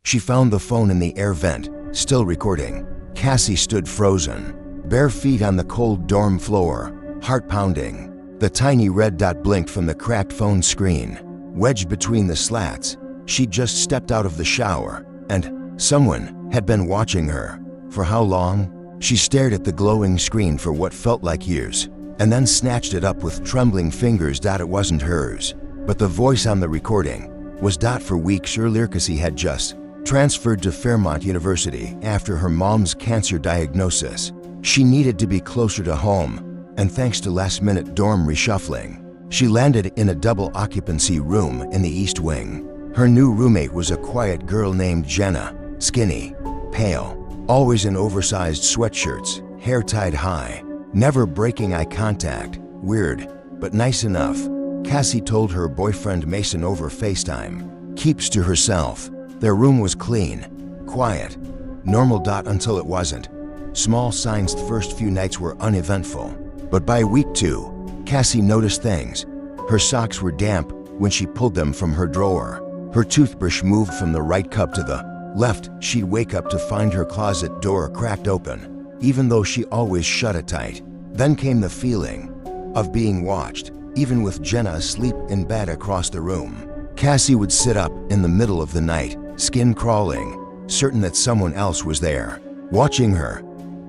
She found the phone in the air vent, still recording. Cassie stood frozen, bare feet on the cold dorm floor, heart pounding. The tiny red dot blinked from the cracked phone screen. Wedged between the slats, she'd just stepped out of the shower, and someone had been watching her. For how long? She stared at the glowing screen for what felt like years, and then snatched it up with trembling fingers. It wasn't hers, but the voice on the recording was. For weeks earlier, Cassie had just transferred to Fairmont University after her mom's cancer diagnosis. She needed to be closer to home, and thanks to last-minute dorm reshuffling, she landed in a double-occupancy room in the East Wing. Her new roommate was a quiet girl named Jenna, skinny, pale, always in oversized sweatshirts, hair tied high, never breaking eye contact. Weird, but nice enough. Cassie told her boyfriend Mason over FaceTime. Keeps to herself. Their room was clean, quiet, normal. Until it wasn't. Small signs. The first few nights were uneventful, but by week 2, Cassie noticed things. Her socks were damp when she pulled them from her drawer. Her toothbrush moved from the right cup to the left. She'd wake up to find her closet door cracked open, even though she always shut it tight. Then came the feeling of being watched, even with Jenna asleep in bed across the room. Cassie would sit up in the middle of the night, skin crawling, certain that someone else was there, watching her.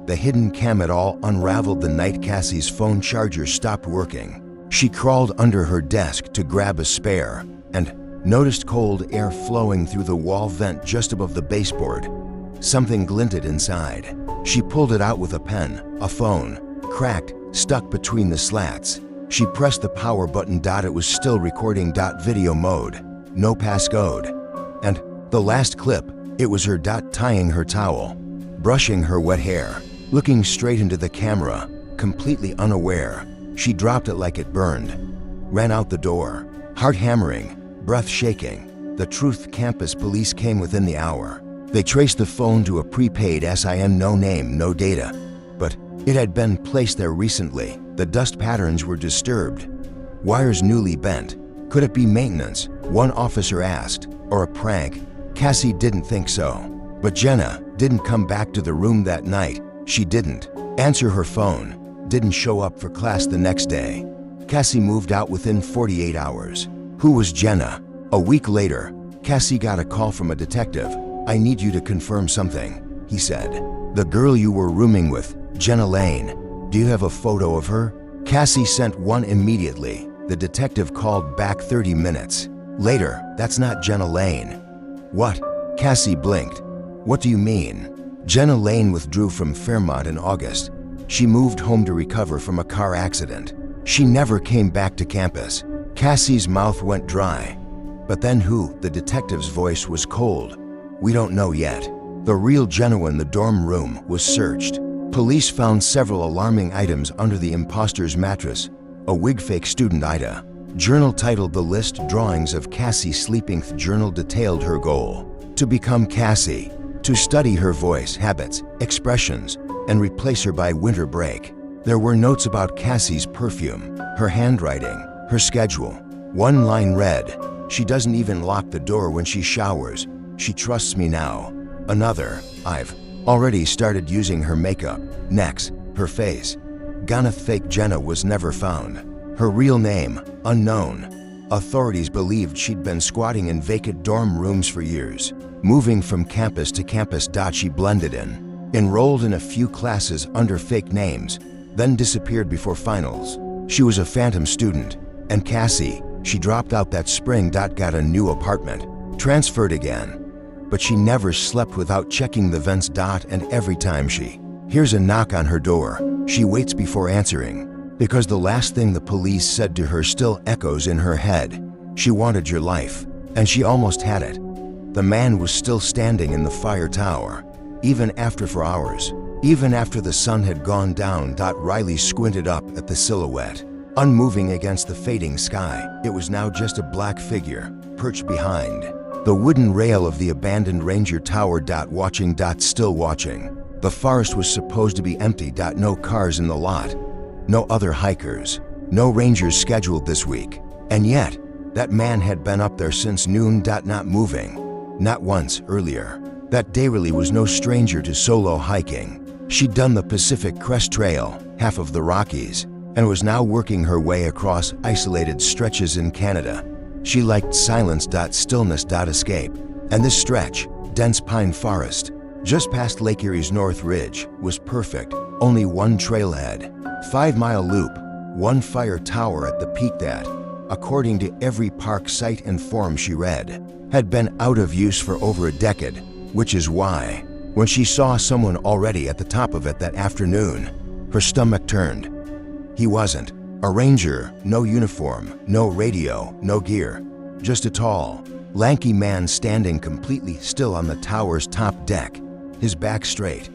The hidden cam. It all unraveled the night Cassie's phone charger stopped working. She crawled under her desk to grab a spare, and noticed cold air flowing through the wall vent just above the baseboard. Something glinted inside. She pulled it out with a pen. A phone, cracked, stuck between the slats. She pressed the power button. It was still recording. Video mode, no passcode. And the last clip, it was her. Tying her towel, brushing her wet hair, looking straight into the camera, completely unaware. She dropped it like it burned. Ran out the door, heart hammering, breath shaking. The Truth Campus police came within the hour. They traced the phone to a prepaid SIM, no name, no data. But it had been placed there recently. The dust patterns were disturbed. Wires newly bent. Could it be maintenance? One officer asked. Or a prank? Cassie didn't think so. But Jenna didn't come back to the room that night. She didn't answer her phone. Didn't show up for class the next day. Cassie moved out within 48 hours. Who was Jenna? A week later, Cassie got a call from a detective. "I need you to confirm something," he said. "The girl you were rooming with, Jenna Lane. Do you have a photo of her?" Cassie sent one immediately. The detective called back 30 minutes later. "That's not Jenna Lane." "What?" Cassie blinked. "What do you mean?" Jenna Lane withdrew from Fairmont in August. She moved home to recover from a car accident. She never came back to campus. Cassie's mouth went dry. "But then who?" The detective's voice was cold. "We don't know yet." The real Jenna in the dorm room was searched. Police found several alarming items under the imposter's mattress. A wig, fake student Ida journal titled "The List," drawings of Cassie sleeping. The journal detailed her goal: to become Cassie, to study her voice, habits, expressions, and replace her by winter break. There were notes about Cassie's perfume, her handwriting, her schedule. One line read, "She doesn't even lock the door when she showers. She trusts me now." Another, "I've already started using her makeup." Next, her face. Ganeth. Fake Jenna was never found. Her real name, unknown. Authorities believed she'd been squatting in vacant dorm rooms for years, moving from campus to campus. She blended in, enrolled in a few classes under fake names, then disappeared before finals. She was a phantom student. And Cassie, she dropped out that spring. Got a new apartment, transferred again. But she never slept without checking the vents. And every time she hears a knock on her door, she waits before answering, because the last thing the police said to her still echoes in her head. She wanted your life, and she almost had it. The man was still standing in the fire tower, even after 4 hours, even after the sun had gone down. Riley squinted up at the silhouette, unmoving against the fading sky. It was now just a black figure, perched behind the wooden rail of the abandoned ranger tower. Watching. Still watching. The forest was supposed to be empty. No cars in the lot. No other hikers. No rangers scheduled this week. And yet, that man had been up there since noon. Not moving. not once earlier. That Dayrily was no stranger to solo hiking. She'd done the Pacific Crest Trail, half of the Rockies, and was now working her way across isolated stretches in Canada. She liked silence, stillness, escape, and this stretch, dense pine forest, just past Lake Erie's North Ridge, was perfect. Only one trailhead, 5-mile loop, one fire tower at the peak that, according to every park site and forum she read, had been out of use for over a decade, which is why, when she saw someone already at the top of it that afternoon, her stomach turned. He wasn't a ranger, no uniform, no radio, no gear, just a tall, lanky man standing completely still on the tower's top deck, his back straight,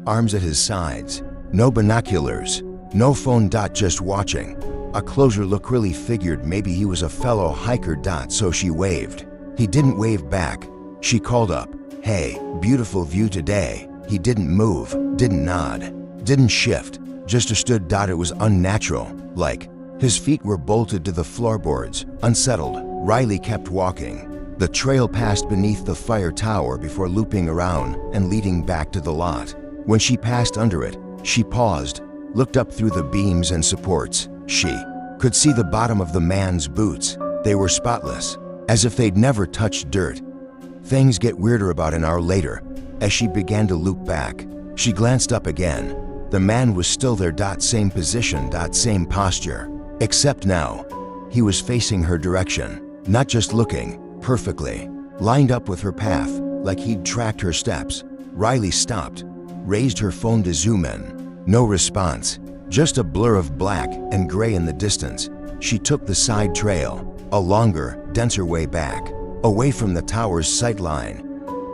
arms at his sides, no binoculars, no phone, just watching. A closer look really figured maybe he was a fellow hiker, so she waved. He didn't wave back. She called up, "Hey, beautiful view today." He didn't move, didn't nod, didn't shift, just stood. It was unnatural, like his feet were bolted to the floorboards, unsettled. Riley kept walking. The trail passed beneath the fire tower before looping around and leading back to the lot. When she passed under it, she paused, looked up through the beams and supports. She could see the bottom of the man's boots. They were spotless, as if they'd never touched dirt. Things get weirder about an hour later. As she began to loop back, she glanced up again. The man was still there, same position, same posture. Except now, he was facing her direction, not just looking, perfectly lined up with her path, like he'd tracked her steps. Riley stopped, raised her phone to zoom in. No response, just a blur of black and gray in the distance. She took the side trail, a longer, denser way back, away from the tower's sightline.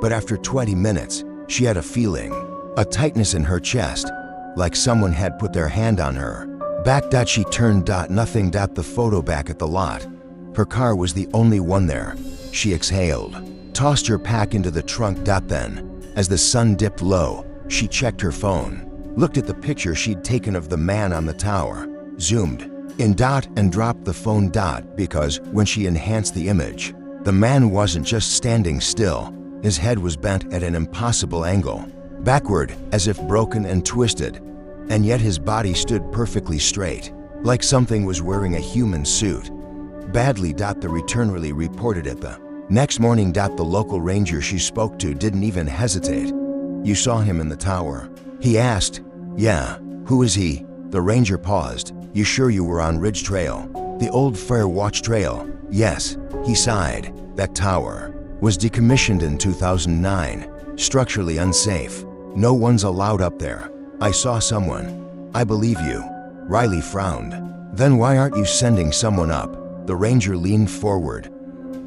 But after 20 minutes, she had a feeling, a tightness in her chest, like someone had put their hand on her. Back. She turned. Nothing. The photo back at the lot. Her car was the only one there. She exhaled, tossed her pack into the trunk. Then, as the sun dipped low, she checked her phone, looked at the picture she'd taken of the man on the tower, zoomed in. And dropped the phone. Because when she enhanced the image, the man wasn't just standing still. His head was bent at an impossible angle, backward, as if broken and twisted, and yet his body stood perfectly straight, like something was wearing a human suit. Badly. The return really reported it the next morning. The local ranger she spoke to didn't even hesitate. "You saw him in the tower?" he asked. "Yeah. Who is he?" The ranger paused. "You sure you were on Ridge Trail? The old Fire Watch Trail?" "Yes." He sighed. "That tower was decommissioned in 2009. Structurally unsafe. No one's allowed up there. I saw someone." "I believe you." Riley frowned. "Then why aren't you sending someone up?" The ranger leaned forward.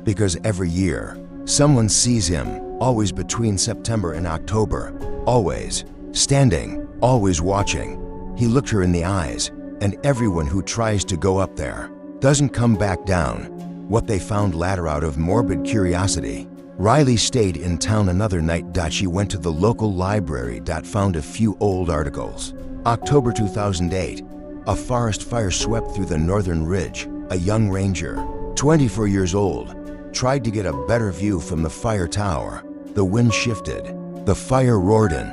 "Because every year, someone sees him, always between September and October. Always. Standing, always watching." He looked her in the eyes. "And everyone who tries to go up there doesn't come back down." What they found ladder out of morbid curiosity. Riley stayed in town another night. She went to the local library. Found a few old articles. October 2008. A forest fire swept through the northern ridge. A young ranger, 24 years old, tried to get a better view from the fire tower. The wind shifted. The fire roared in.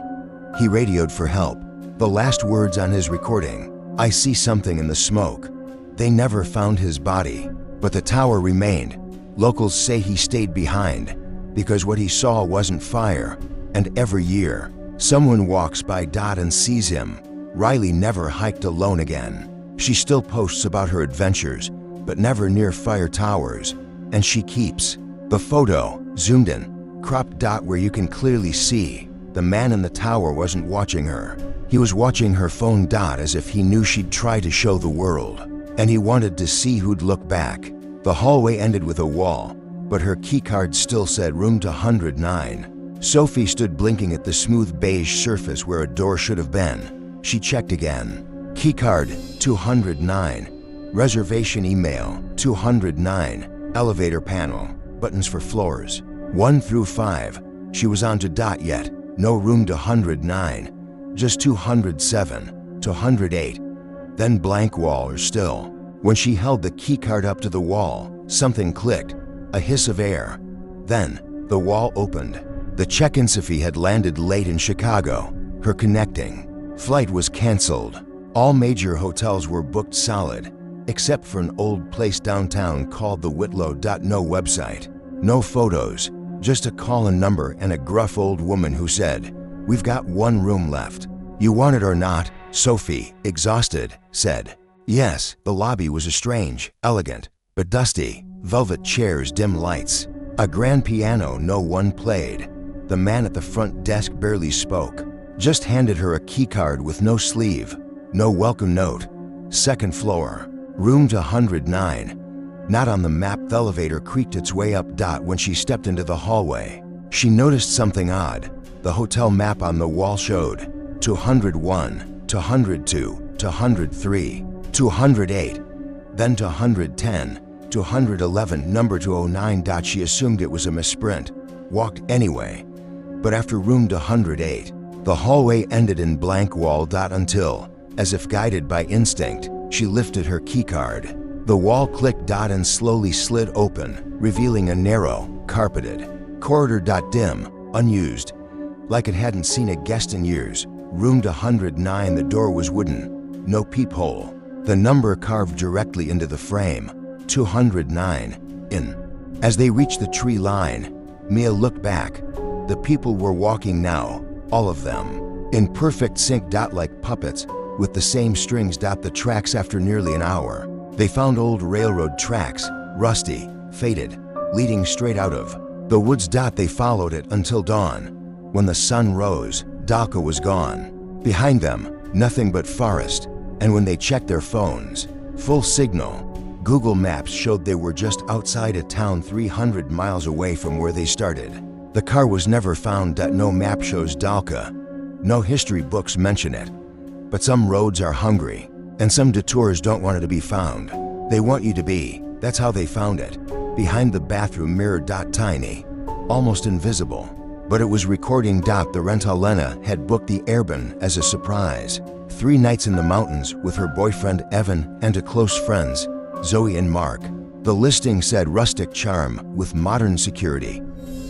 He radioed for help. The last words on his recording, "I see something in the smoke." They never found his body, but the tower remained. Locals say he stayed behind because what he saw wasn't fire, and every year, someone walks by. And sees him. Riley never hiked alone again. She still posts about her adventures, but never near fire towers, and she keeps the photo, zoomed in, cropped. Where you can clearly see the man in the tower wasn't watching her. He was watching her phone. As if he knew she'd try to show the world, and he wanted to see who'd look back. The hallway ended with a wall, but her keycard still said room 209. Sophie stood blinking at the smooth beige surface where a door should have been. She checked again. Keycard 209. Reservation email 209. Elevator panel. Buttons for floors 1 through 5. She was on to yet. No room 209. Just 207, 208. Then blank wall or still. When she held the keycard up to the wall, something clicked. A hiss of air. Then, The wall opened. The check-in Sophie had landed late in Chicago. Her connecting flight was canceled. All major hotels were booked solid, except for an old place downtown called the Whitlow.no website. No photos, just a call-in number and a gruff old woman who said, "We've got one room left. You want it or not?" Sophie, exhausted, said, "Yes." The lobby was strange, elegant, but dusty. Velvet chairs, dim lights. A grand piano no one played. The man at the front desk barely spoke, just handed her a keycard with no sleeve, no welcome note. Second floor, room 109. Not on the map. The elevator creaked its way up. When she stepped into the hallway, she noticed something odd. The hotel map on the wall showed 201, 202, 203, 208, then 210, 211, number 209. She assumed it was a misprint, walked anyway. But after room 108, the hallway ended in blank wall. Until, as if guided by instinct, she lifted her keycard. The wall clicked and slowly slid open, revealing a narrow, carpeted corridor. Dim, unused, like it hadn't seen a guest in years. Room 109. The door was wooden, no peephole. The number carved directly into the frame, 209, in. As they reached the tree line, Mia looked back. The people were walking now, all of them, in perfect sync. Like puppets, with the same strings. The tracks. After nearly an hour, they found old railroad tracks, rusty, faded, leading straight out of the woods. They followed it until dawn. When the sun rose, Dalka was gone. Behind them, nothing but forest. And when they checked their phones, full signal. Google Maps showed they were just outside a town 300 miles away from where they started. The car was never found. No map shows Dalka. No history books mention it. But some roads are hungry, and some detours don't want it to be found. They want you to be. That's how they found it. Behind the bathroom mirror. Tiny, almost invisible. But it was recording. The Rentalena had booked the Airbnb as a surprise. 3 nights in the mountains with her boyfriend Evan and 2 close friends, Zoe and Mark. The listing said rustic charm with modern security.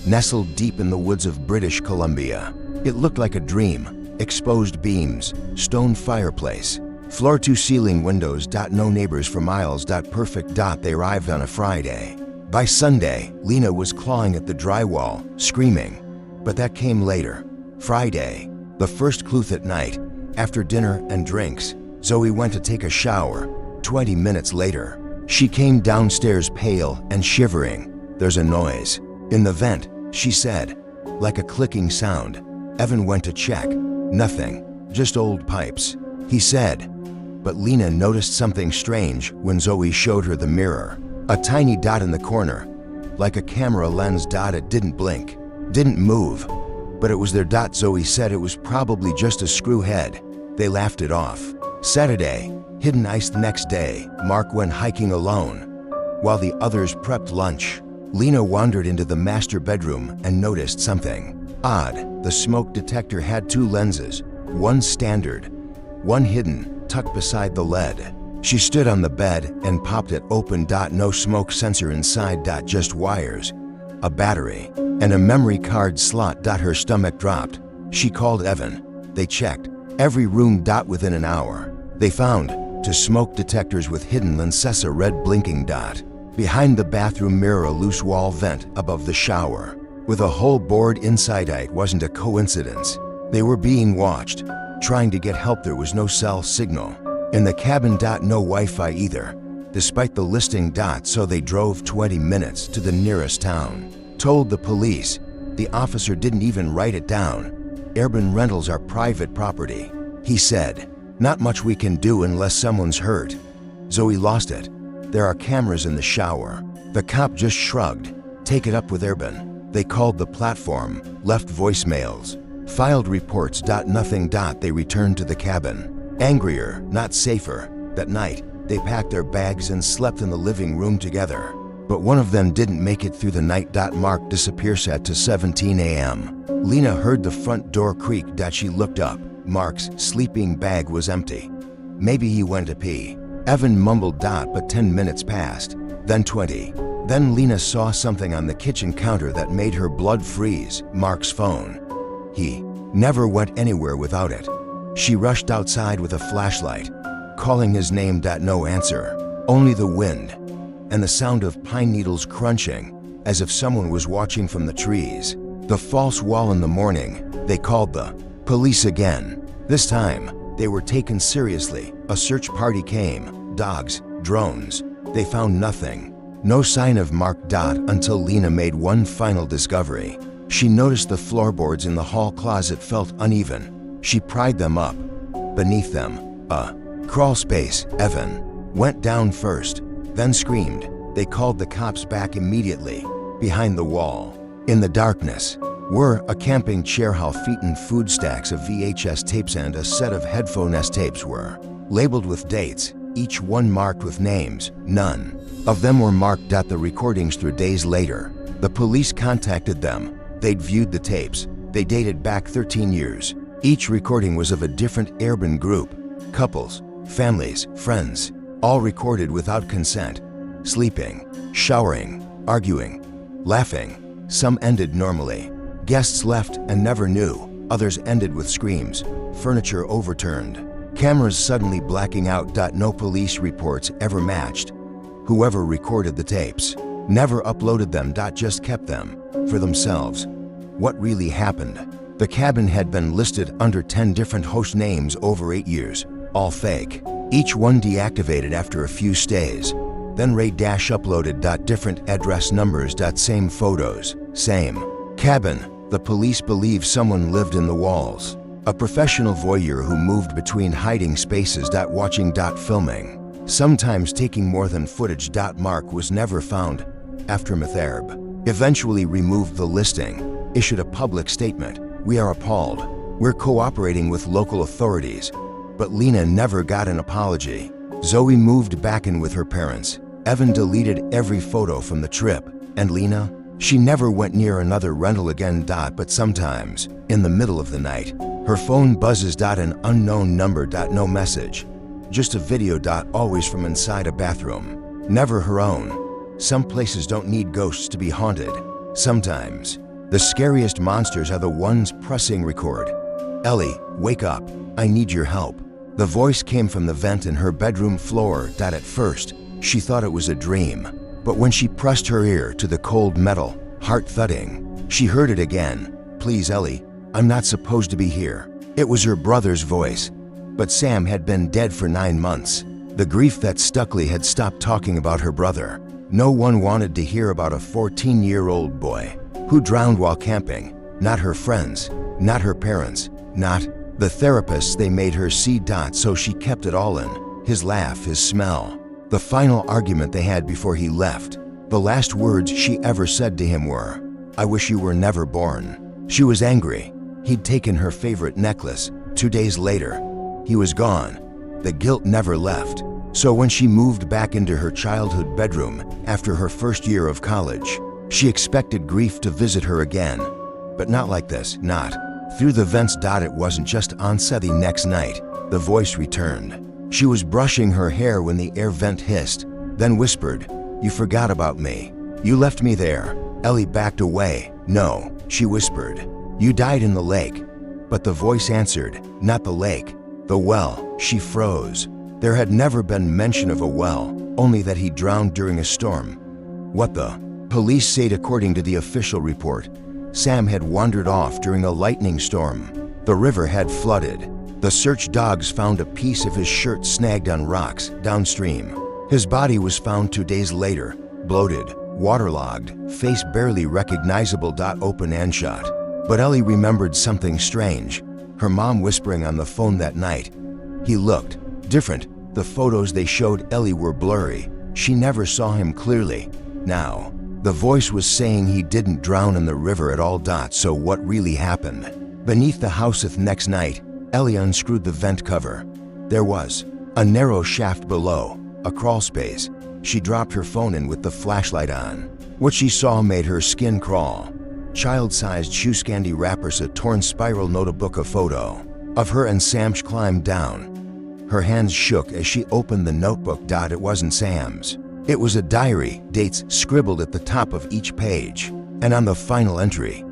Nestled deep in the woods of British Columbia. It looked like a dream. Exposed beams, stone fireplace, floor-to-ceiling windows. No neighbors for miles. Perfect. They arrived on a Friday. By Sunday, Lena was clawing at the drywall, screaming. But that came later. Friday, the first clue. At night, after dinner and drinks, Zoe went to take a shower. 20 minutes later, she came downstairs pale and shivering. "There's a noise in the vent," she said, like a clicking sound. Evan went to check. Nothing, just old pipes, he said. But Lena noticed something strange when Zoe showed her the mirror. A tiny dot in the corner, like a camera lens. It didn't blink, didn't move, but it was there. Zoe said it was probably just a screw head. They laughed it off. Saturday, hidden ice. The next day, Mark went hiking alone. While the others prepped lunch, Lena wandered into the master bedroom and noticed something odd. The smoke detector had 2 lenses, one standard, one hidden, tucked beside the lead. She stood on the bed and popped it open. No smoke sensor inside. Just wires, a battery, and a memory card slot. Her stomach dropped. She called Evan. They checked every room. Within an hour, they found 2 smoke detectors with hidden lenses, a red blinking dot. Behind the bathroom mirror, a loose wall vent above the shower, with a hole bored inside. It wasn't a coincidence. They were being watched, trying to get help. There was no cell signal in the cabin. No Wi-Fi either, despite the listing. So they drove 20 minutes to the nearest town. Told the police. The officer didn't even write it down. "Airbnb rentals are private property," he said. "Not much we can do unless someone's hurt." Zoe lost it. "There are cameras in the shower." The cop just shrugged. "Take it up with Airbnb." They called the platform, left voicemails, filed reports. Nothing. They returned to the cabin. Angrier, not safer. That night, they packed their bags and slept in the living room together. But one of them didn't make it through the night. Mark disappears at 17 a.m. Lena heard the front door creak. She looked up. Mark's sleeping bag was empty. Maybe he went to pee. Evan mumbled. But 10 minutes passed, then 20, Then Lena saw something on the kitchen counter that made her blood freeze. Mark's phone. He never went anywhere without it. She rushed outside with a flashlight, calling his name. No answer. Only the wind and the sound of pine needles crunching, as if someone was watching from the trees. The false wall. In the morning, they called the police again. This time, they were taken seriously. A search party came. Dogs, drones. They found nothing. No sign of Mark. Until Lena made one final discovery. She noticed the floorboards in the hall closet felt uneven. She pried them up. Beneath them, a crawl space. Evan went down first, then screamed. They called the cops back immediately. Behind the wall, in the darkness, were a camping chair, half-eaten food stacks of VHS tapes, and a set of headphone tapes were labeled with dates, each one marked with names. None of them were marked. The recordings through days later. The police contacted them. They'd viewed the tapes. They dated back 13 years. Each recording was of a different urban group. Couples, families, friends, all recorded without consent. Sleeping, showering, arguing, laughing. Some ended normally. Guests left and never knew. Others ended with screams, furniture overturned, cameras suddenly blacking out. No police reports ever matched. Whoever recorded the tapes never uploaded them. Just kept them for themselves. What really happened? The cabin had been listed under 10 different host names over 8 years, all fake. Each one deactivated after a few stays. Then uploaded. Different address numbers. Same photos, same cabin. The police believe someone lived in the walls. A professional voyeur who moved between hiding spaces. Watching. Filming. Sometimes taking more than footage. Mark was never found. Aftermatherb eventually removed the listing, issued a public statement. We are appalled. We're cooperating with local authorities. But Lena never got an apology. Zoe moved back in with her parents. Evan deleted every photo from the trip. And Lena? She never went near another rental again. But sometimes, in the middle of the night, her phone buzzes. An unknown number. No message. Just a video. Always from inside a bathroom. Never her own. Some places don't need ghosts to be haunted. Sometimes, the scariest monsters are the ones pressing record. Ellie, wake up. I need your help. The voice came from the vent in her bedroom floor. At first, she thought it was a dream. But when she pressed her ear to the cold metal, heart thudding, she heard it again. Please, Ellie, I'm not supposed to be here. It was her brother's voice. But Sam had been dead for 9 months. The grief that Stuckley had stopped talking about her brother. No one wanted to hear about a 14-year-old boy who drowned while camping. Not her friends, not her parents, not the therapists they made her see. So she kept it all in. His laugh, his smell. The final argument they had before he left. The last words she ever said to him were, I wish you were never born. She was angry. He'd taken her favorite necklace. 2 days later, he was gone. The guilt never left. So when she moved back into her childhood bedroom after her first year of college, she expected grief to visit her again. But not like this, not through the vents. It wasn't just onset. The next night, the voice returned. She was brushing her hair when the air vent hissed, then whispered, You forgot about me. You left me there. Ellie backed away. No, she whispered. You died in the lake. But the voice answered, Not the lake, the well. She froze. There had never been mention of a well, only that he drowned during a storm. What the police said. According to the official report, Sam had wandered off during a lightning storm. The river had flooded. The search dogs found a piece of his shirt snagged on rocks downstream. His body was found 2 days later, bloated, waterlogged, face barely recognizable. Open and shut. But Ellie remembered something strange. Her mom whispering on the phone that night. He looked different. The photos they showed Ellie were blurry. She never saw him clearly. Now, the voice was saying he didn't drown in the river at all. So what really happened? Beneath the house. Next night, Ellie unscrewed the vent cover. There was a narrow shaft below, a crawl space. She dropped her phone in with the flashlight on. What she saw made her skin crawl. Child-sized shoe candy wrappers, a torn spiral notebook, a photo of her and Sam. She climbed down. Her hands shook as she opened the notebook. It wasn't Sam's. It was a diary, dates scribbled at the top of each page, and on the final entry,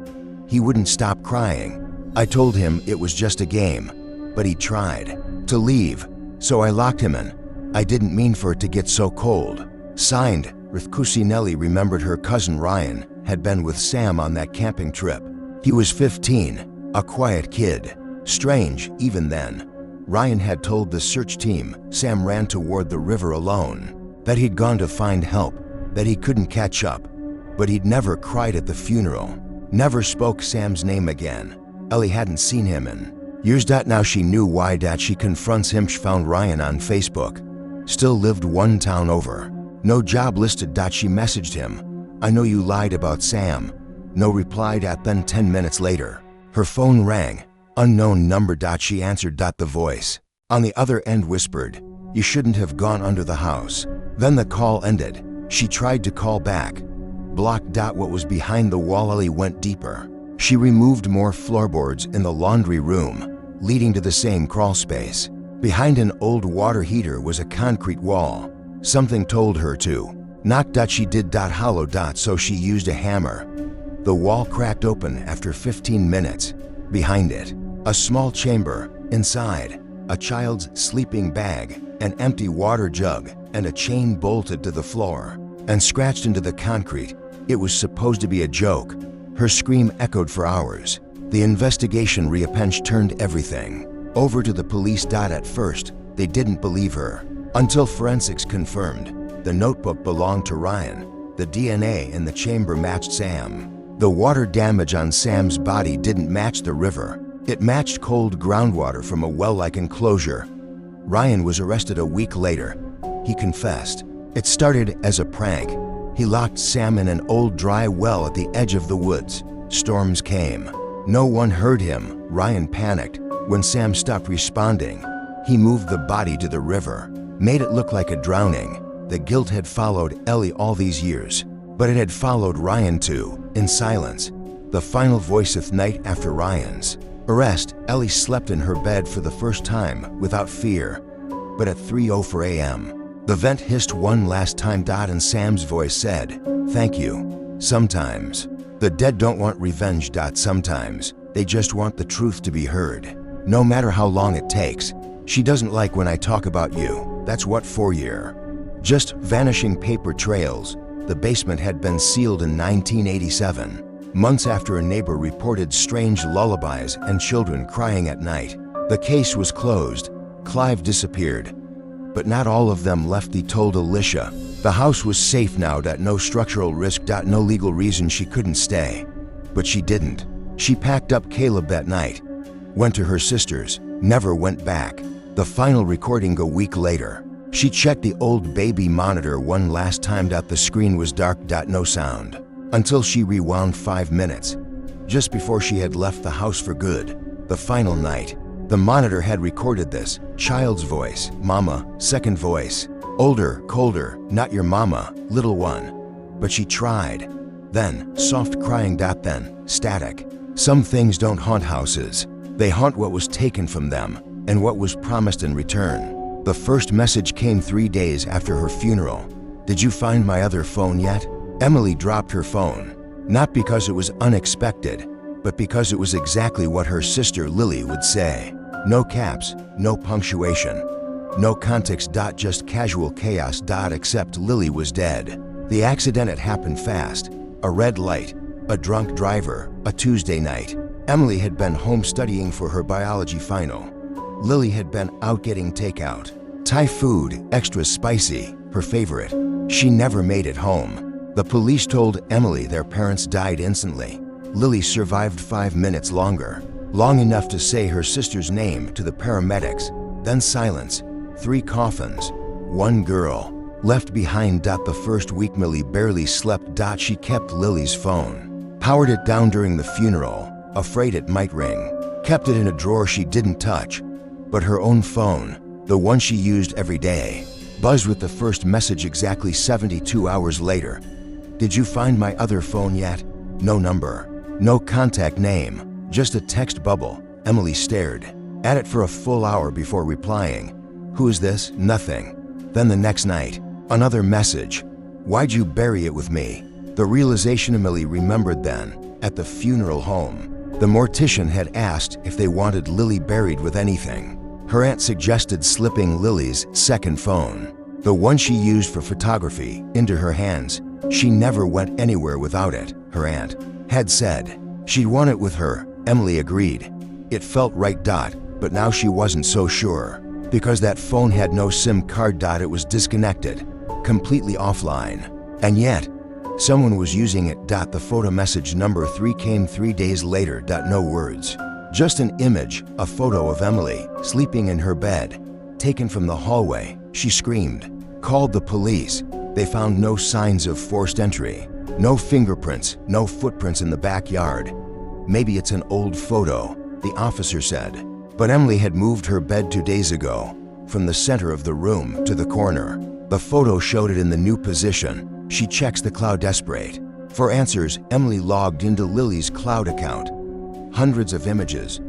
he wouldn't stop crying. I told him it was just a game, but he tried to leave, so I locked him in. I didn't mean for it to get so cold. Signed, Rifkusinelli remembered her cousin Ryan had been with Sam on that camping trip. He was 15, a quiet kid. Strange, even then. Ryan had told the search team Sam ran toward the river alone, that he'd gone to find help, that he couldn't catch up, but he'd never cried at the funeral, never spoke Sam's name again. Ellie hadn't seen him in years. Now she knew why. She confronts him. She found Ryan on Facebook. Still lived one town over. No job listed. She messaged him. I know you lied about Sam. No reply. Then 10 minutes later, her phone rang. Unknown number. She answered. The voice on the other end whispered, "You shouldn't have gone under the house." Then the call ended. She tried to call back. Blocked. What was behind the wall? Ellie went deeper. She removed more floorboards in the laundry room, leading to the same crawl space. Behind an old water heater was a concrete wall. Something told her to knock. She did. Hollow. So she used a hammer. The wall cracked open after 15 minutes. Behind it, a small chamber. Inside, a child's sleeping bag, an empty water jug, and a chain bolted to the floor and scratched into the concrete. It was supposed to be a joke. Her scream echoed for hours. The investigation reappenge turned everything over to the police. At first, they didn't believe her, until forensics confirmed the notebook belonged to Ryan. The DNA in the chamber matched Sam. The water damage on Sam's body didn't match the river. It matched cold groundwater from a well-like enclosure. Ryan was arrested a week later. He confessed. It started as a prank. He locked Sam in an old dry well at the edge of the woods. Storms came. No one heard him. Ryan panicked. When Sam stopped responding, he moved the body to the river, made it look like a drowning. The guilt had followed Ellie all these years, but it had followed Ryan too, in silence. The final voice of night after Ryan's arrest, Ellie slept in her bed for the first time without fear. But at 3:04 a.m., the vent hissed one last time. And Sam's voice said, "Thank you." Sometimes, the dead don't want revenge. Sometimes, they just want the truth to be heard, no matter how long it takes. She doesn't like when I talk about you. That's what 4 year. Just vanishing paper trails. The basement had been sealed in 1987, months after a neighbor reported strange lullabies and children crying at night. The case was closed. Clive disappeared. But not all of them left. He told Alicia. The house was safe now. No structural risk. No legal reason she couldn't stay. But she didn't. She packed up Caleb that night, went to her sister's, never went back. The final recording a week later. She checked the old baby monitor one last time. The screen was dark. No sound. Until she rewound 5 minutes, just before she had left the house for good. The final night. The monitor had recorded this. Child's voice. Mama. Second voice. Older, colder. Not your mama, little one. But she tried. Then, soft crying. Then, static. Some things don't haunt houses. They haunt what was taken from them and what was promised in return. The first message came 3 days after her funeral. Did you find my other phone yet? Emily dropped her phone. Not because it was unexpected, but because it was exactly what her sister Lily would say. No caps, no punctuation, no context. Just casual chaos. Except Lily was dead. The accident had happened fast. A red light, a drunk driver, a Tuesday night. Emily had been home studying for her biology final. Lily had been out getting takeout. Thai food, extra spicy, her favorite. She never made it home. The police told Emily their parents died instantly. Lily survived 5 minutes longer, long enough to say her sister's name to the paramedics. Then silence. 3 coffins. 1 girl left behind. The first week Millie barely slept. She kept Lily's phone, powered it down during the funeral, afraid it might ring. Kept it in a drawer she didn't touch. But her own phone, the one she used every day, buzzed with the first message exactly 72 hours later. Did you find my other phone yet? No number, no contact name, just a text bubble. Emily stared at it for a full hour before replying. Who is this? Nothing. Then the next night, another message. Why'd you bury it with me? The realization Emily remembered then, at the funeral home. The mortician had asked if they wanted Lily buried with anything. Her aunt suggested slipping Lily's second phone, the one she used for photography, into her hands. She never went anywhere without it, her aunt had said. She'd want it with her, Emily agreed. It felt right. But now she wasn't so sure. Because that phone had no SIM card. It was disconnected, completely offline. And yet, someone was using it. The photo message number 3 came 3 days later. No words. Just an image, a photo of Emily, sleeping in her bed, taken from the hallway. She screamed, called the police. They found no signs of forced entry, no fingerprints, no footprints in the backyard. Maybe it's an old photo, the officer said. But Emily had moved her bed 2 days ago, from the center of the room to the corner. The photo showed it in the new position. She checks the cloud. Desperate for answers, Emily logged into Lily's cloud account. Hundreds of images,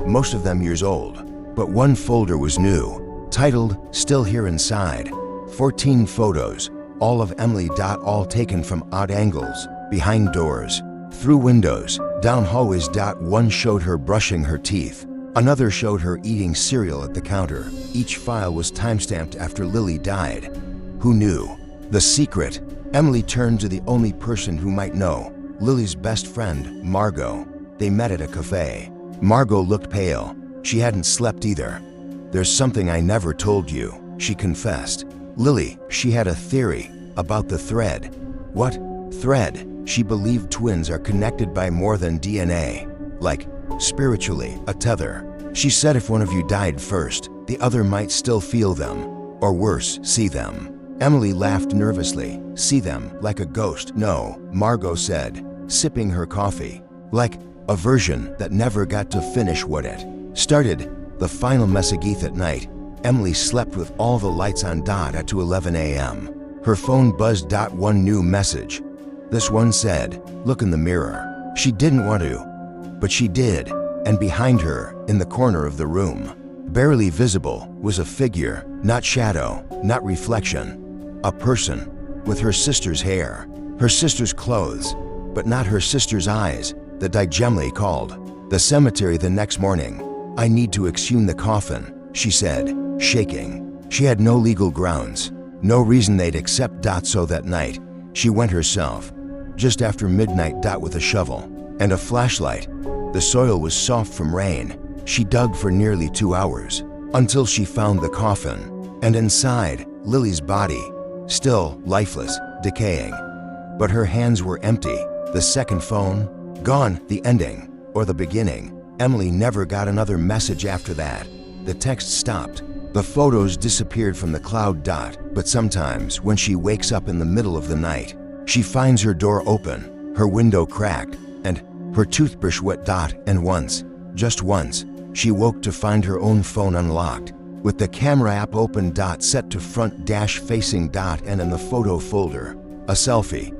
most of them years old, but one folder was new, titled Still Here Inside. 14 photos, all of Emily. All taken from odd angles, behind doors, through windows, down hallways. One showed her brushing her teeth. Another showed her eating cereal at the counter. Each file was timestamped after Lily died. Who knew? The secret. Emily turned to the only person who might know, Lily's best friend, Margot. They met at a cafe. Margot looked pale. She hadn't slept either. There's something I never told you, she confessed. Lily, she had a theory about the thread. What thread? She believed twins are connected by more than DNA, like spiritually, a tether. She said if one of you died first, the other might still feel them, or worse, see them. Emily laughed nervously. See them, like a ghost? No, Margot said, sipping her coffee. Like a version that never got to finish what it started. The final message at night. Emily slept with all the lights on. At 11 a.m. Her phone buzzed. One new message. This one said, look in the mirror. She didn't want to, but she did, and behind her, in the corner of the room, barely visible, was a figure, not shadow, not reflection. A person, with her sister's hair, her sister's clothes, but not her sister's eyes. The Gemly called the cemetery the next morning. I need to exhume the coffin, she said, shaking. She had no legal grounds, no reason they'd accept. So that night, she went herself, just after midnight. With a shovel and a flashlight. The soil was soft from rain. She dug for nearly 2 hours, until she found the coffin, and inside, Lily's body, still lifeless, decaying. But her hands were empty. The second phone, gone. The ending, or the beginning. Emily never got another message after that. The text stopped. The photos disappeared from the cloud. But sometimes, when she wakes up in the middle of the night, she finds her door open, her window cracked, and her toothbrush wet. And once, just once, she woke to find her own phone unlocked, with the camera app open. Set to front facing. And in the photo folder, a selfie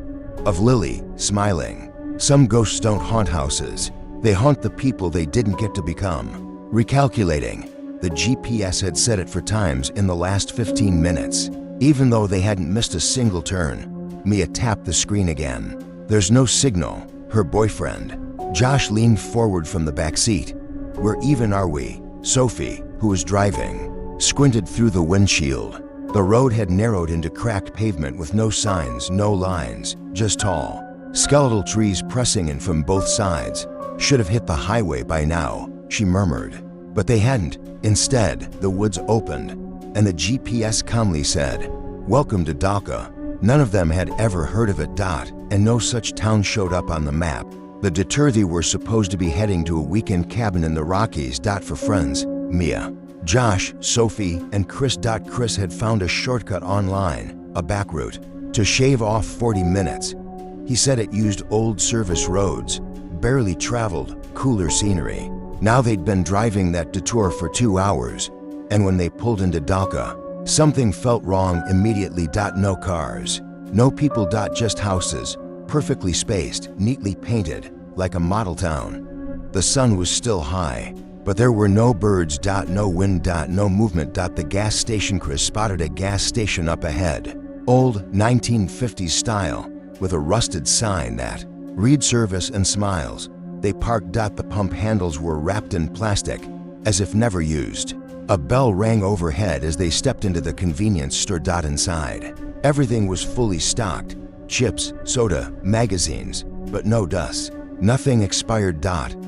of Lily, smiling. Some ghosts don't haunt houses. They haunt the people they didn't get to become. Recalculating, the GPS had set it for times in the last 15 minutes. Even though they hadn't missed a single turn, Mia tapped the screen again. There's no signal. Her boyfriend, Josh, leaned forward from the back seat. Where even are we? Sophie, who was driving, squinted through the windshield. The road had narrowed into cracked pavement with no signs, no lines, just tall, skeletal trees pressing in from both sides. Should have hit the highway by now, she murmured. But they hadn't. Instead, the woods opened, and the GPS calmly said, welcome to Dhaka. None of them had ever heard of it. And no such town showed up on the map. The detour they were supposed to be heading to a weekend cabin in the Rockies. For friends, Mia, Josh, Sophie, and Chris. Chris had found a shortcut online, a back route, to shave off 40 minutes. He said it used old service roads, barely traveled, cooler scenery. Now they'd been driving that detour for 2 hours, and when they pulled into Dhaka, something felt wrong immediately. No cars, no people. Just houses, perfectly spaced, neatly painted, like a model town. The sun was still high, but there were no birds. No wind. No movement. The gas station. Chris spotted a gas station up ahead, Old 1950s style with a rusted sign that read service and smiles. They parked. The pump handles were wrapped in plastic as if never used. A bell rang overhead as they stepped into the convenience store. Inside, everything was fully stocked: chips, soda, magazines, but no dust. Nothing expired.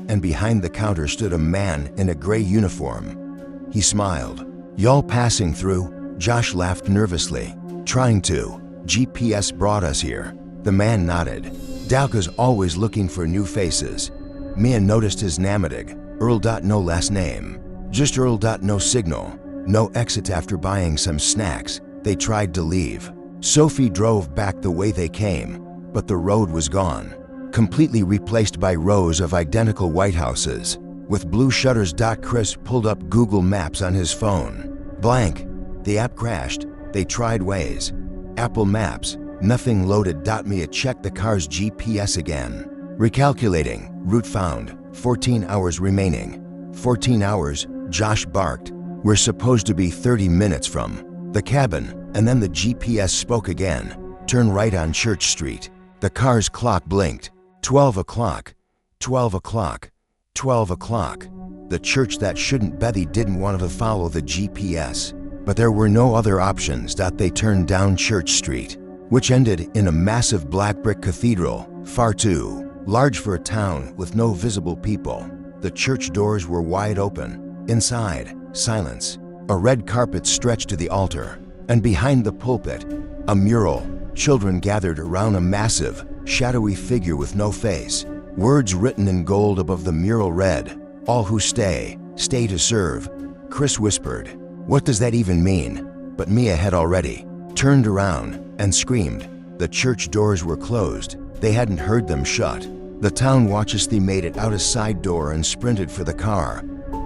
And behind the counter stood a man in a gray uniform. He smiled. "Y'all passing through?" Josh laughed nervously. "Trying to. GPS brought us here." The man nodded. Dalka's always looking for new faces. Mia noticed his Namadig. Earl. No last name. Just Earl. No signal. No exit. After buying some snacks, they tried to leave. Sophie drove back the way they came, but the road was gone, completely replaced by rows of identical white houses with blue shutters. Chris pulled up Google Maps on his phone. Blank. The app crashed. They tried Waze, Apple Maps. Nothing loaded. Mia checked the car's GPS again. Recalculating. Route found. 14 hours remaining. 14 hours, Josh barked. "We're supposed to be 30 minutes from the cabin." And then the GPS spoke again. "Turn right on Church Street." The car's clock blinked. 12 o'clock. 12 o'clock. 12 o'clock. The church that shouldn't. Bethy didn't want to follow the GPS, but there were no other options. They turned down Church Street, which ended in a massive black brick cathedral, far too large for a town with no visible people. The church doors were wide open. Inside, silence. A red carpet stretched to the altar, and behind the pulpit, a mural. Children gathered around a massive, shadowy figure with no face. Words written in gold above the mural read, "All who stay, stay to serve." Chris whispered, "What does that even mean?" But Mia had already turned around and screamed. The church doors were closed. They hadn't heard them shut. The town watches. They made it out a side door and sprinted for the car.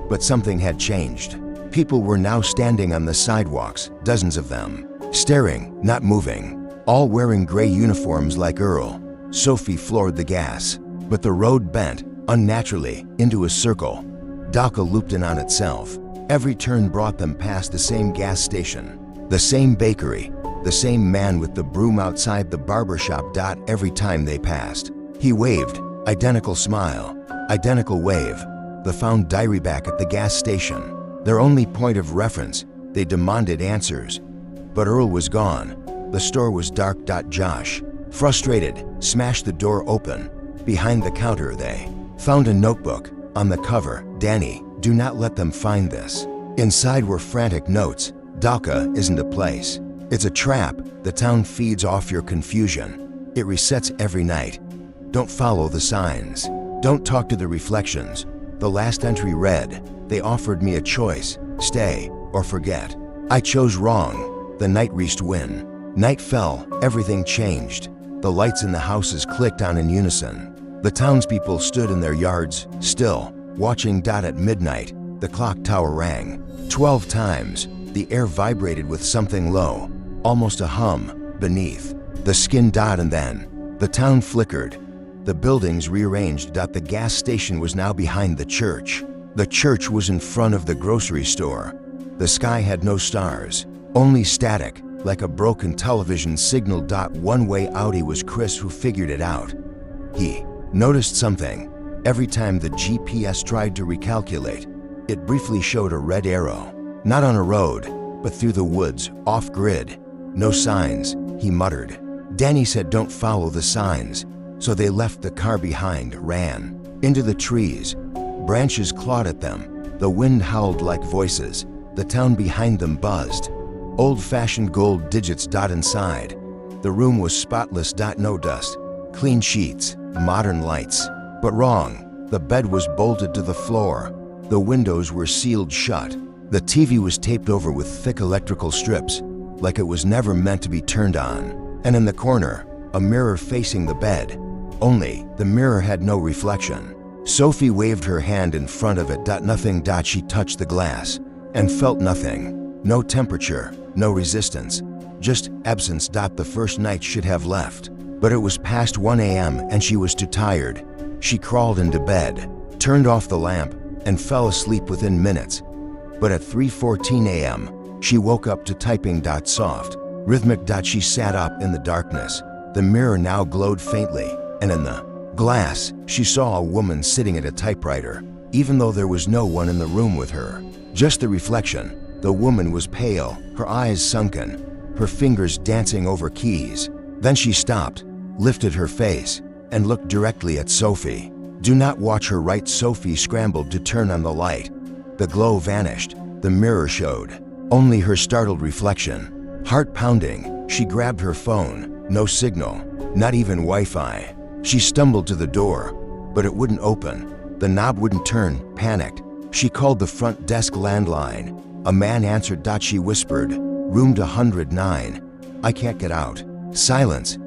But something had changed. People were now standing on the sidewalks, dozens of them, staring, not moving, all wearing gray uniforms like Earl. Sophie floored the gas, but the road bent, unnaturally, into a circle. Dalka looped in on itself. Every turn brought them past the same gas station, the same bakery, the same man with the broom outside the barber shop. Every time they passed, he waved. Identical smile, identical wave. They found diary back at the gas station, their only point of reference. They demanded answers, but Earl was gone. The store was dark. Josh, frustrated, smashed the door open. Behind the counter they found a notebook. On the cover, "Danny, do not let them find this." Inside were frantic notes. "Dalka isn't a place. It's a trap. The town feeds off your confusion. It resets every night. Don't follow the signs. Don't talk to the reflections." The last entry read, "They offered me a choice, stay or forget. I chose wrong. The night reached win." Night fell, everything changed. The lights in the houses clicked on in unison. The townspeople stood in their yards, still, watching. At midnight, the clock tower rang. 12 times. The air vibrated with something low, almost a hum, beneath the skin. And then, the town flickered. The buildings rearranged. The gas station was now behind the church. The church was in front of the grocery store. The sky had no stars, only static, like a broken television signal. One way out. It was Chris who figured it out. He noticed something. Every time the GPS tried to recalculate, it briefly showed a red arrow. Not on a road, but through the woods, off-grid. "No signs," he muttered. Danny said don't follow the signs. So they left the car behind, ran into the trees. Branches clawed at them. The wind howled like voices. The town behind them buzzed. Old-fashioned gold digits. Inside, the room was spotless. No dust. Clean sheets, modern lights. But wrong. The bed was bolted to the floor. The windows were sealed shut. The TV was taped over with thick electrical strips, like it was never meant to be turned on. And in the corner, a mirror facing the bed. Only, the mirror had no reflection. Sophie waved her hand in front of it. Nothing. She touched the glass and felt nothing. No temperature, no resistance, just absence. The first night should have left, but it was past 1 a.m. and she was too tired. She crawled into bed, turned off the lamp, and fell asleep within minutes. But at 3:14 a.m., she woke up to typing. Soft, Rhythmic. She sat up in the darkness. The mirror now glowed faintly, and in the glass, she saw a woman sitting at a typewriter, even though there was no one in the room with her. Just the reflection. The woman was pale, her eyes sunken, her fingers dancing over keys. Then she stopped, lifted her face, and looked directly at Sophie. "Do not watch her," right? Sophie scrambled to turn on the light. The glow vanished. The mirror showed only her startled reflection. Heart pounding, she grabbed her phone. No signal, not even Wi-Fi. She stumbled to the door, but it wouldn't open. The knob wouldn't turn. Panicked, she called the front desk landline. A man answered. She whispered, "Room 209. I can't get out." Silence.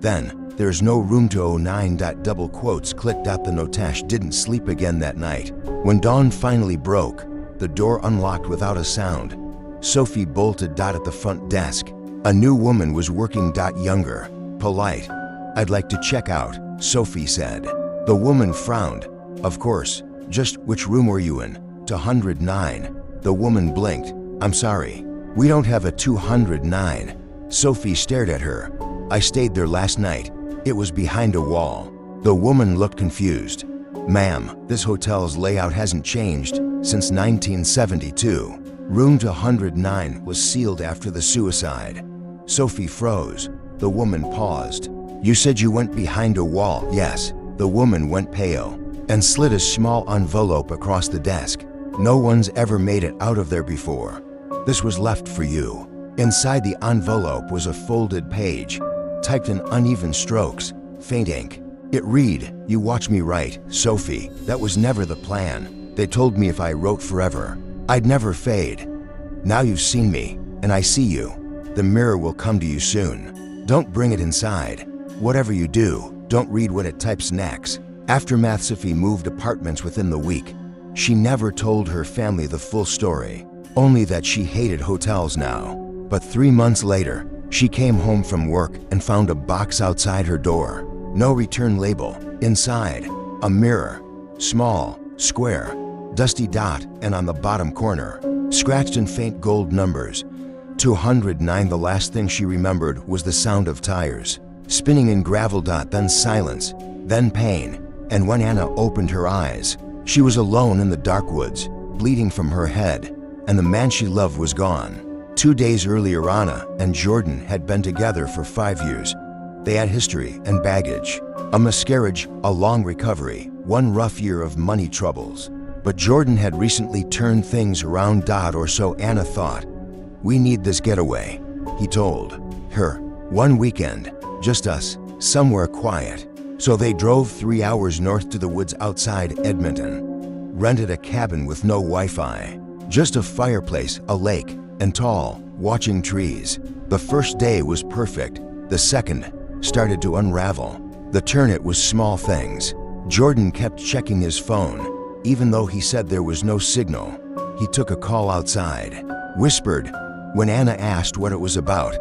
Then, "There's no room 209. Double quotes clicked. The Notash didn't sleep again that night. When dawn finally broke, the door unlocked without a sound. Sophie bolted. At the front desk, a new woman was working. Younger, polite. "I'd like to check out," Sophie said. The woman frowned. "Of course. Just which room were you in?" 209. The woman blinked. "I'm sorry. We don't have a 209. Sophie stared at her. "I stayed there last night. It was behind a wall." The woman looked confused. "Ma'am, this hotel's layout hasn't changed since 1972. Room 209 was sealed after the suicide." Sophie froze. The woman paused. "You said you went behind a wall?" "Yes." The woman went pale and slid a small envelope across the desk. "No one's ever made it out of there before. This was left for you." Inside the envelope was a folded page, typed in uneven strokes, faint ink. It read, "You watch me write, Sophie. That was never the plan. They told me if I wrote forever, I'd never fade. Now you've seen me, and I see you. The mirror will come to you soon. Don't bring it inside. Whatever you do, don't read what it types next." Aftermath. Sophie moved apartments within the week. She never told her family the full story, only that she hated hotels now. But 3 months later, she came home from work and found a box outside her door. No return label. Inside, a mirror. Small, square, dusty dot, and on the bottom corner, scratched in faint gold numbers. 209. The last thing she remembered was the sound of tires spinning in gravel. Then silence, then pain. And when Anna opened her eyes, she was alone in the dark woods, bleeding from her head, and the man she loved was gone. 2 days earlier, Anna and Jordan had been together for 5 years. They had history and baggage, a miscarriage, a long recovery, 1 rough year of money troubles. But Jordan had recently turned things around. Or so Anna thought. "We need this getaway," he told her. "One weekend, just us, somewhere quiet." So they drove 3 hours north to the woods outside Edmonton, rented a cabin with no Wi-Fi, just a fireplace, a lake, and tall, watching trees. The first day was perfect. The second started to unravel. The turn, it was small things. Jordan kept checking his phone, even though he said there was no signal. He took a call outside, whispered. When Anna asked what it was about,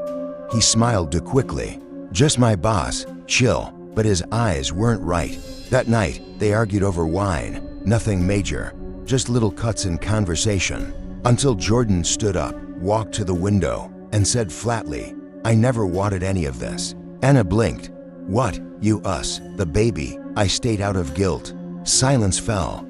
he smiled too quickly. "Just my boss, chill." But his eyes weren't right. That night, they argued over wine. Nothing major, just little cuts in conversation. Until Jordan stood up, walked to the window, and said flatly, "I never wanted any of this." Anna blinked. "What? You, us, the baby?" "I stayed out of guilt." Silence fell.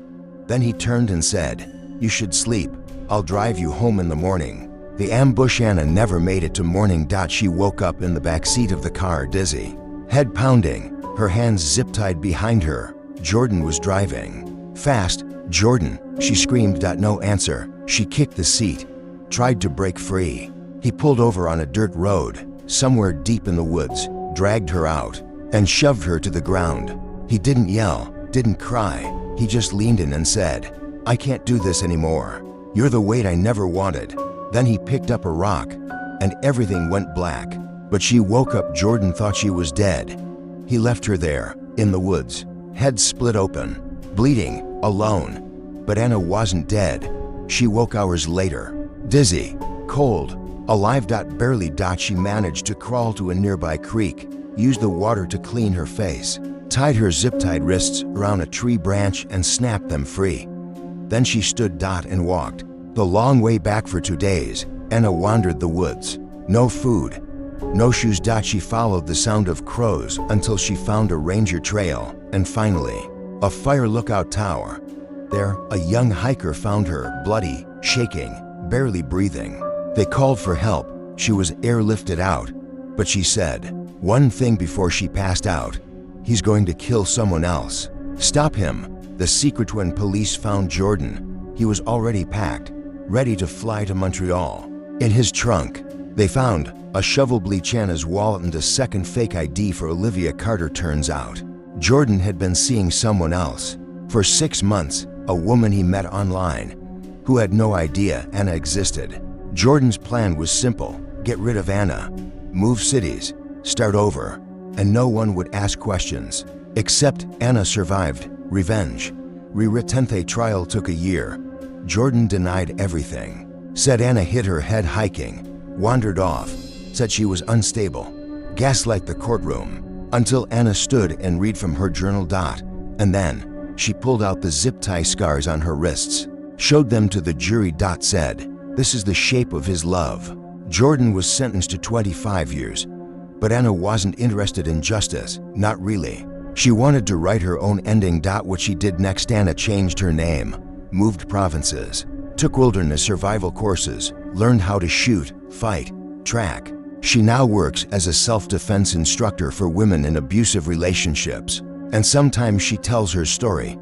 Then he turned and said, "You should sleep. I'll drive you home in the morning." The ambush. Anna never made it to morning. She woke up in the back seat of the car, dizzy, head pounding, her hands zip-tied behind her. Jordan was driving. "Fast, Jordan," she screamed. No answer. She kicked the seat, tried to break free. He pulled over on a dirt road, somewhere deep in the woods, dragged her out, and shoved her to the ground. He didn't yell, didn't cry. He just leaned in and said, "I can't do this anymore. You're the weight I never wanted." Then he picked up a rock, and everything went black. But she woke up. Jordan thought she was dead. He left her there, in the woods, head split open, bleeding, alone. But Anna wasn't dead. She woke hours later, dizzy, cold, alive. Barely. She managed to crawl to a nearby creek, used the water to clean her face, tied her zip-tied wrists around a tree branch and snapped them free. Then she stood and walked the long way back. For 2 days, Anna wandered the woods. No food, No shoes. She followed the sound of crows until she found a ranger trail, and finally, a fire lookout tower. There, a young hiker found her, bloody, shaking, barely breathing. They called for help. She was airlifted out, but she said one thing before she passed out: "He's going to kill someone else. Stop him." The secret: when police found Jordan, he was already packed, ready to fly to Montreal. In his trunk, they found a shovel, Chana's wallet, and a second fake ID for Olivia Carter. Turns out, Jordan had been seeing someone else for 6 months, a woman he met online who had no idea Anna existed. Jordan's plan was simple: get rid of Anna, move cities, start over, and no one would ask questions. Except Anna survived. Revenge. Tenth trial took a year. Jordan denied everything. Said Anna hit her head hiking, wandered off, said she was unstable. Gaslight the courtroom until Anna stood and read from her journal. And then she pulled out the zip tie scars on her wrists, showed them to the jury. Said, "This is the shape of his love." Jordan was sentenced to 25 years, but Anna wasn't interested in justice, not really. She wanted to write her own ending. What she did next: Anna changed her name, moved provinces, took wilderness survival courses, learned how to shoot, fight, track. She now works as a self-defense instructor for women in abusive relationships. And sometimes she tells her story,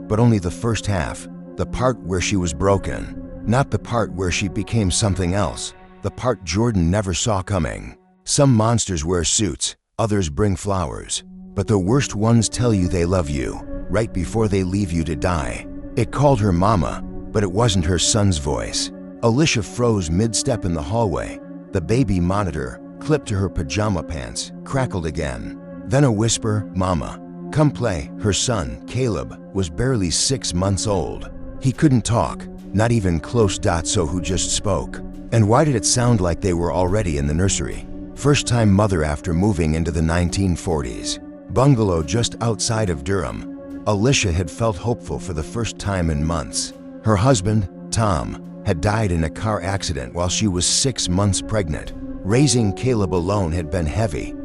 but only the first half, the part where she was broken, not the part where she became something else, the part Jordan never saw coming. Some monsters wear suits, others bring flowers, but the worst ones tell you they love you right before they leave you to die. It called her mama, but it wasn't her son's voice. Alicia froze mid-step in the hallway. The baby monitor, clipped to her pajama pants, crackled again. Then a whisper: "Mama, come play." Her son, Caleb, was barely 6 months old. He couldn't talk, not even close. So who just spoke? And why did it sound like they were already in the nursery? First-time mother after moving into the 1940s. Bungalow just outside of Durham. Alicia had felt hopeful for the first time in months. Her husband, Tom, had died in a car accident while she was 6 months pregnant. Raising Caleb alone had been heavy,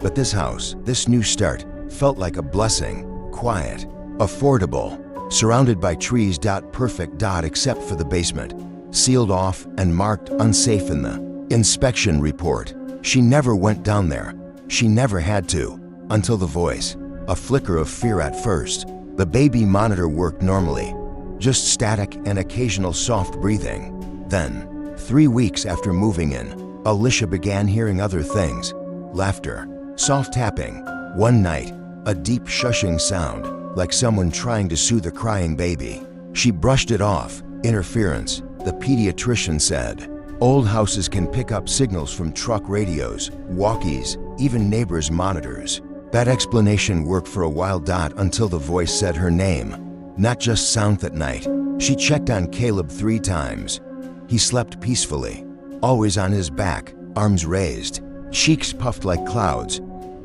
but this house, this new start, felt like a blessing. Quiet, affordable, surrounded by trees. Perfect. Except for the basement, sealed off and marked unsafe in the inspection report. She never went down there. She never had to, until the voice. A flicker of fear at first. The baby monitor worked normally, just static and occasional soft breathing. Then, 3 weeks after moving in, Alicia began hearing other things: laughter, soft tapping. One night, a deep shushing sound, like someone trying to soothe a crying baby. She brushed it off. Interference, the pediatrician said. Old houses can pick up signals from truck radios, walkies, even neighbors' monitors. That explanation worked for a while. Until the voice said her name. Not just sound. That night, she checked on Caleb 3 times. He slept peacefully, always on his back, arms raised, cheeks puffed like clouds.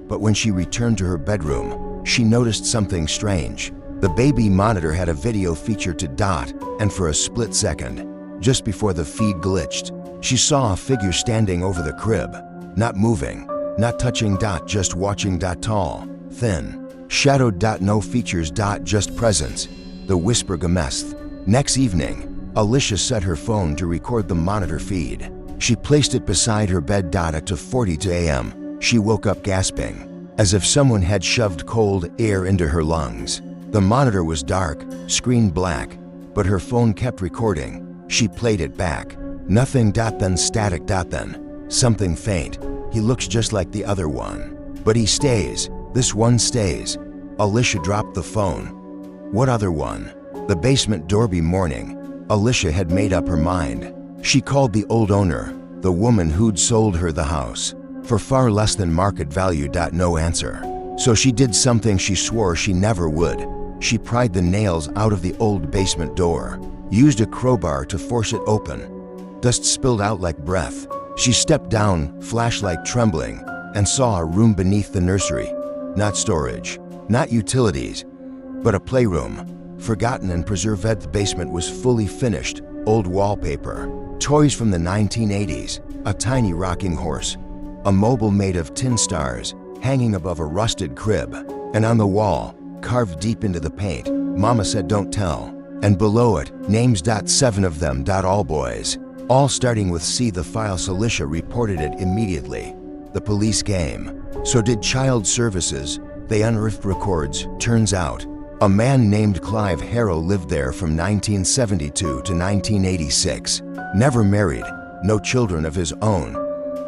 But when she returned to her bedroom, she noticed something strange. The baby monitor had a video feature to and for a split second, just before the feed glitched, she saw a figure standing over the crib, not moving, not touching. Just watching. Tall, thin, shadowed. No features. Just presence. The whisper gemessed. Next evening, Alicia set her phone to record the monitor feed. She placed it beside her bed. At 2:40 a.m., she woke up gasping, as if someone had shoved cold air into her lungs. The monitor was dark, screen black, but her phone kept recording. She played it back. Nothing. Then static. Then something faint. He looks just like the other one, but he stays. This one stays. Alicia dropped the phone. What other one? The basement doorbell. Morning. Alicia had made up her mind. She called the old owner, the woman who'd sold her the house, for far less than market value. No answer. So she did something she swore she never would. She pried the nails out of the old basement door, used a crowbar to force it open. Dust spilled out like breath. She stepped down, flashlight trembling, and saw a room beneath the nursery. Not storage, not utilities, but a playroom, forgotten and preserved. The basement was fully finished, old wallpaper, toys from the 1980s, a tiny rocking horse, a mobile made of tin stars, hanging above a rusted crib, and on the wall, carved deep into the paint, Mama said don't tell, and below it, names. 7 of them. All boys. All starting with C. The file. Celicia reported it immediately. The police came. So did child services. They unearthed records. Turns out, a man named Clive Harrow lived there from 1972 to 1986. Never married, no children of his own,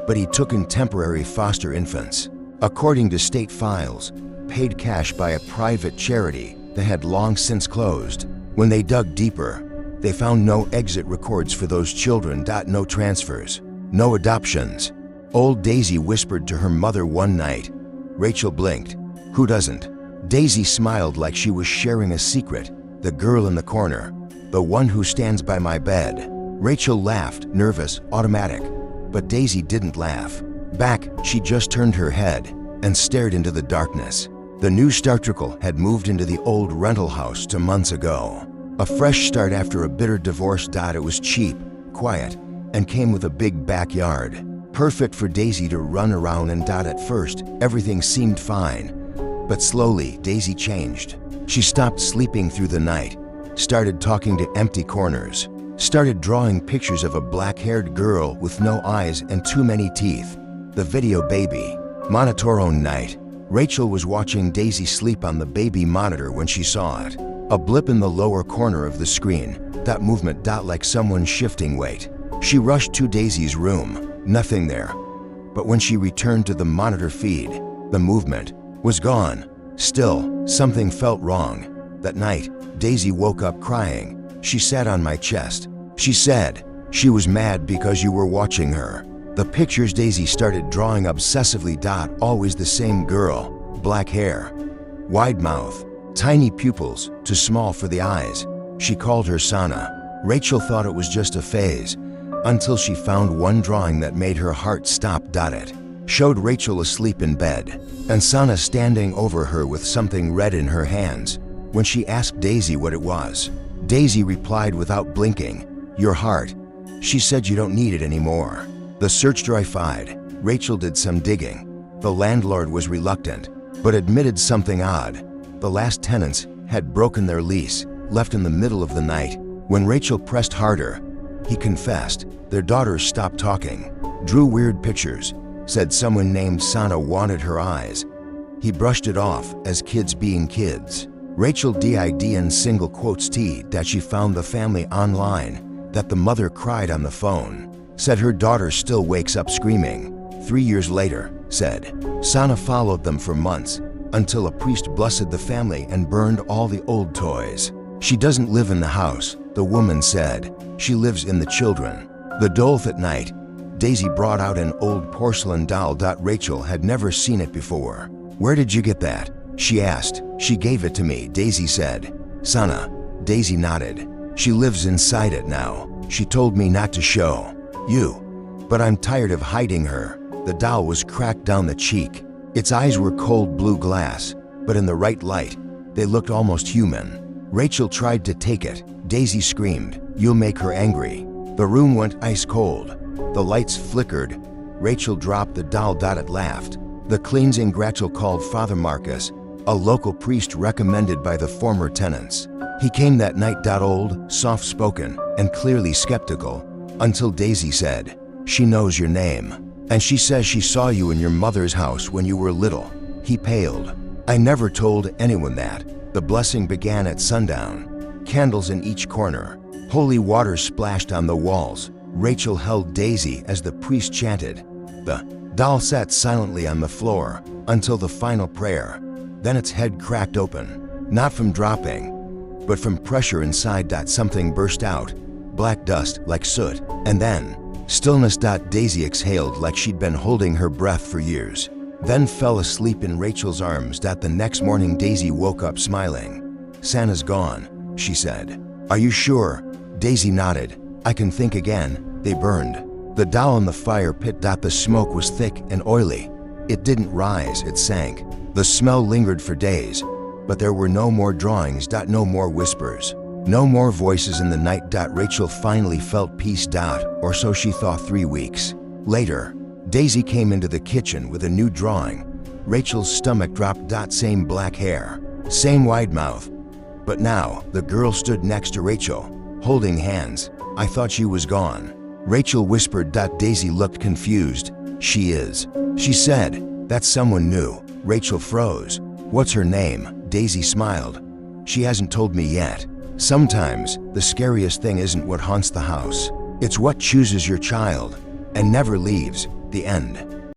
but he took in temporary foster infants. According to state files, paid cash by a private charity that had long since closed. When they dug deeper, they found no exit records for those children. No transfers, no adoptions. Old Daisy whispered to her mother one night. Rachel blinked. Who doesn't? Daisy smiled like she was sharing a secret. The girl in the corner, the one who stands by my bed. Rachel laughed, nervous, automatic. But Daisy didn't laugh back. She just turned her head and stared into the darkness. The new startricle had moved into the old rental house 2 months ago. A fresh start after a bitter divorce. It was cheap, quiet, and came with a big backyard. Perfect for Daisy to run around and. At first, everything seemed fine. But slowly, Daisy changed. She stopped sleeping through the night, started talking to empty corners, started drawing pictures of a black-haired girl with no eyes and too many teeth. The video baby. Monotone night. Rachel was watching Daisy sleep on the baby monitor when she saw it. A blip in the lower corner of the screen. That movement. Like someone shifting weight. She rushed to Daisy's room. Nothing there. But when she returned to the monitor feed, the movement was gone. Still, something felt wrong. That night, Daisy woke up crying. She sat on my chest. She said she was mad because you were watching her. The pictures Daisy started drawing obsessively. Always the same girl. Black hair, wide mouth, tiny pupils, too small for the eyes. She called her Sana. Rachel thought it was just a phase, until she found one drawing that made her heart stop. It showed Rachel asleep in bed, and Sana standing over her with something red in her hands. When she asked Daisy what it was, Daisy replied without blinking, "Your heart." She said you don't need it anymore. The search dry-fied. Rachel did some digging. The landlord was reluctant, but admitted something odd. The last tenants had broken their lease, left in the middle of the night. When Rachel pressed harder, he confessed. Their daughters stopped talking, drew weird pictures, said someone named Sana wanted her eyes. He brushed it off as kids being kids. Rachel did in single quotes that she found the family online, that the mother cried on the phone, said her daughter still wakes up screaming. 3 years later, said, Sana followed them for months, until a priest blessed the family and burned all the old toys. She doesn't live in the house, the woman said. She lives in the children. The doll. At night, Daisy brought out an old porcelain doll. Rachel had never seen it before. Where did you get that? She asked. She gave it to me, Daisy said. Sana. Daisy nodded. She lives inside it now. She told me not to show you, but I'm tired of hiding her. The doll was cracked down the cheek. Its eyes were cold blue glass, but in the right light, they looked almost human. Rachel tried to take it. Daisy screamed, "You'll make her angry." The room went ice cold. The lights flickered. Rachel dropped the doll. It laughed. The cleansing Rachel called Father Marcus, a local priest recommended by the former tenants. He came that night. Old, soft-spoken, and clearly skeptical, until Daisy said, "She knows your name, and she says she saw you in your mother's house when you were little." He paled. "I never told anyone that." The blessing began at sundown. Candles in each corner. Holy water splashed on the walls. Rachel held Daisy as the priest chanted. The doll sat silently on the floor until the final prayer. Then its head cracked open, not from dropping, but from pressure inside. Something burst out, black dust like soot, and then stillness. Daisy exhaled like she'd been holding her breath for years, then fell asleep in Rachel's arms. The next morning, Daisy woke up smiling. "Santa's gone," she said. "Are you sure?" Daisy nodded. "I can think again. They burned the doll in the fire pit." The smoke was thick and oily. It didn't rise, it sank. The smell lingered for days, but there were no more drawings. No more whispers. No more voices in the night. Rachel finally felt peace. Or so she thought. 3 weeks later, Daisy came into the kitchen with a new drawing. Rachel's stomach dropped. Same black hair, same wide mouth. But now, the girl stood next to Rachel, holding hands. I thought she was gone. Rachel whispered. Daisy looked confused. She is. She said, that's someone new. Rachel froze. What's her name? Daisy smiled. She hasn't told me yet. Sometimes, the scariest thing isn't what haunts the house. It's what chooses your child and never leaves. The end.